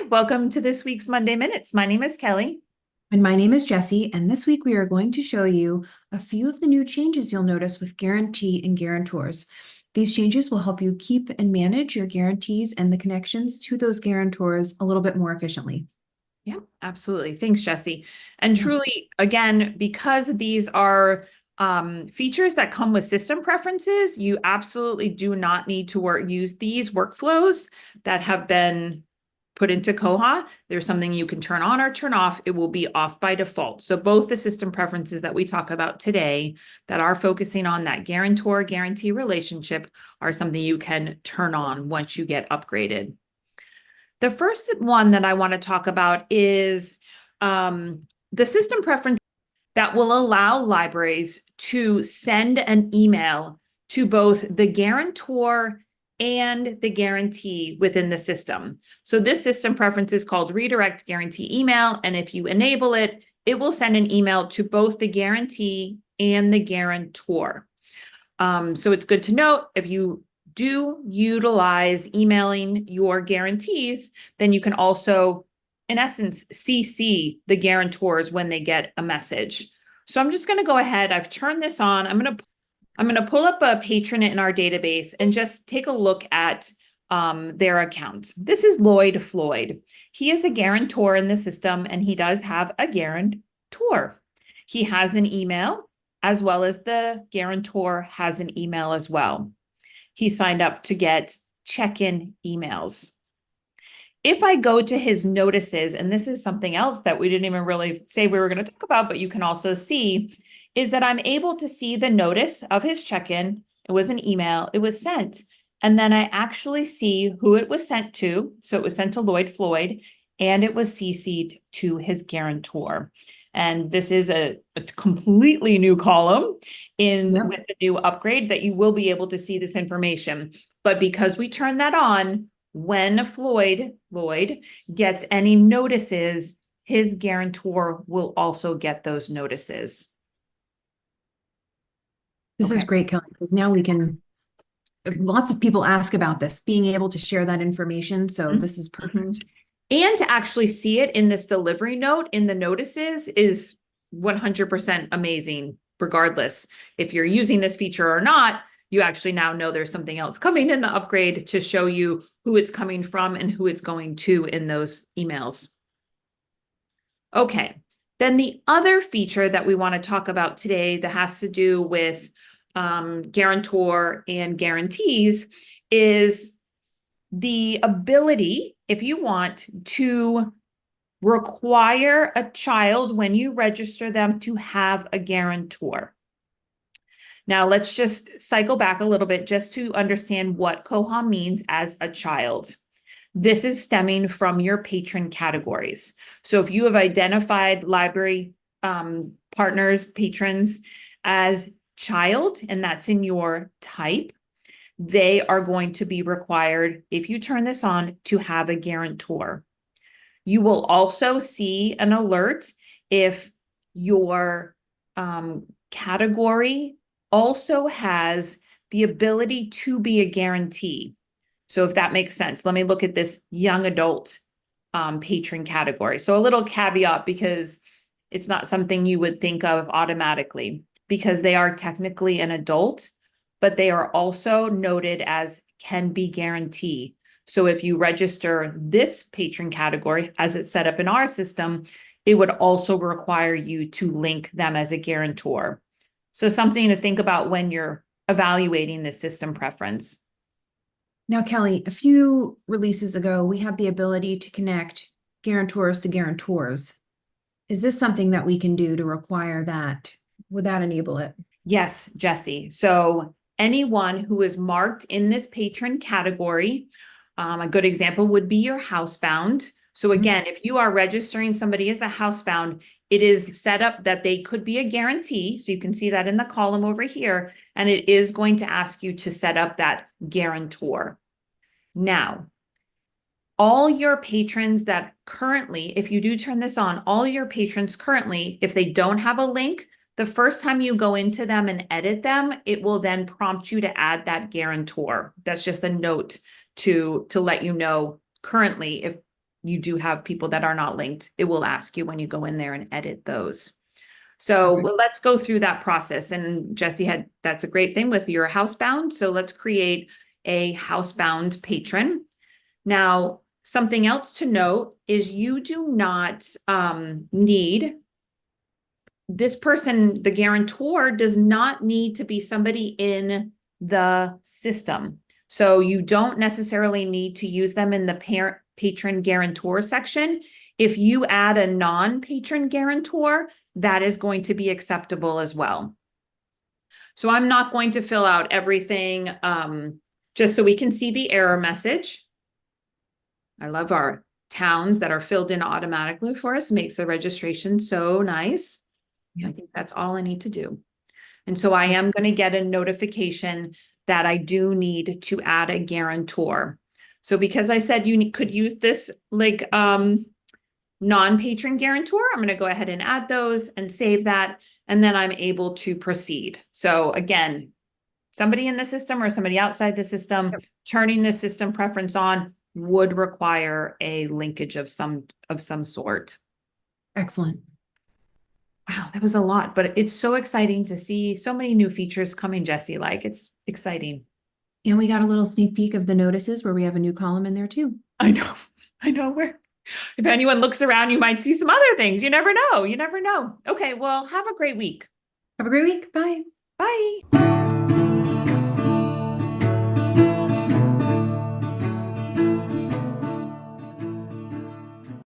welcome to this week's Monday Minutes. My name is Kelly. And my name is Jessie, and this week we are going to show you a few of the new changes you'll notice with Guarantee and Guarantors. These changes will help you keep and manage your guarantees and the connections to those guarantors a little bit more efficiently. Yeah, absolutely. Thanks, Jessie. And Yeah. truly, again, because these are features that come with system preferences, you absolutely do not need to use these workflows that have been put into Koha. There's something you can turn on or turn off. It will be off by default. So both the system preferences that we talk about today that are focusing on that guarantor guarantee relationship are something you can turn on once you get upgraded. The first one that I want to talk about is the system preference that will allow libraries to send an email to both the guarantor and the guarantee within the system. So this system preference is called redirect guarantee email. And if you enable it, it will send an email to both the guarantee and the guarantor. So it's good to note if you do utilize emailing your guarantees, then you can also, in essence, CC the guarantors when they get a message. So I'm just going to go ahead. I've turned this on. I'm going to pull up a patron in our database and just take a look at their account. This is Lloyd Floyd. He is a guarantor in the system, and he does have a guarantor. He has an email, as well as the guarantor has an email as well. He signed up to get check-in emails. If I go to his notices, and this is something else that we didn't even really say we were going to talk about, but you can also see, is that I'm able to see the notice of his check-in. It was an email, it was sent. And then I actually see who it was sent to. So it was sent to Lloyd Floyd, and it was CC'd to his guarantor. And this is a completely new column with the new upgrade that you will be able to see this information. But because we turned that on, when Lloyd gets any notices, his guarantor will also get those notices. This is great, Kelly, because now we can, lots of people ask about this, being able to share that information. So this is perfect. And to actually see it in this delivery note in the notices is 100% amazing, regardless if you're using this feature or not. You actually now know there's something else coming in the upgrade to show you who it's coming from and who it's going to in those emails. Okay, then the other feature that we want to talk about today that has to do with guarantor and guarantees is the ability, if you want, to require a child when you register them to have a guarantor. Now, let's just cycle back a little bit just to understand what Koha means as a child. This is stemming from your patron categories. So if you have identified library partners, patrons as child, and that's in your type, they are going to be required, if you turn this on, to have a guarantor. You will also see an alert if your category also has the ability to be a guarantee. So if that makes sense, let me look at this young adult patron category. So a little caveat, because it's not something you would think of automatically, because they are technically an adult, but they are also noted as can be guarantee. So if you register this patron category as it's set up in our system, it would also require you to link them as a guarantor. So something to think about when you're evaluating the system preference. Now, Kelly, a few releases ago, we had the ability to connect guarantors to guarantors. Is this something that we can do to require that? Would that enable it? Yes, Jessie. So anyone who is marked in this patron category, a good example would be your housebound. So again, if you are registering somebody as a housebound, it is set up that they could be a guarantee. So you can see that in the column over here, and it is going to ask you to set up that guarantor. Now, all your patrons that currently, if you do turn this on, all your patrons currently, if they don't have a link, the first time you go into them and edit them, it will then prompt you to add that guarantor. That's just a note to let you know currently you do have people that are not linked, it will ask you when you go in there and edit those. So Perfect. let's go through that process. And Jessie that's a great thing with your housebound. So let's create a housebound patron. Now, something else to note is you do not need this person, the guarantor does not need to be somebody in the system. So you don't necessarily need to use them in the patron guarantor section. If you add a non-patron guarantor, that is going to be acceptable as well. So I'm not going to fill out everything just so we can see the error message. I love our towns that are filled in automatically for us, makes the registration so nice. I think that's all I need to do. And so I am going to get a notification that I do need to add a guarantor. So because I said you could use this like non-patron guarantor, I'm going to go ahead and add those and save that. And then I'm able to proceed. So again, somebody in the system or somebody outside the system, turning the system preference on would require a linkage of some sort. Excellent. Wow, that was a lot, but it's so exciting to see so many new features coming, Jessie. Like, it's exciting. And we got a little sneak peek of the notices where we have a new column in there too. I know where. If anyone looks around, you might see some other things. You never know. You never know. Okay, well, have a great week. Have a great week. Bye. Bye.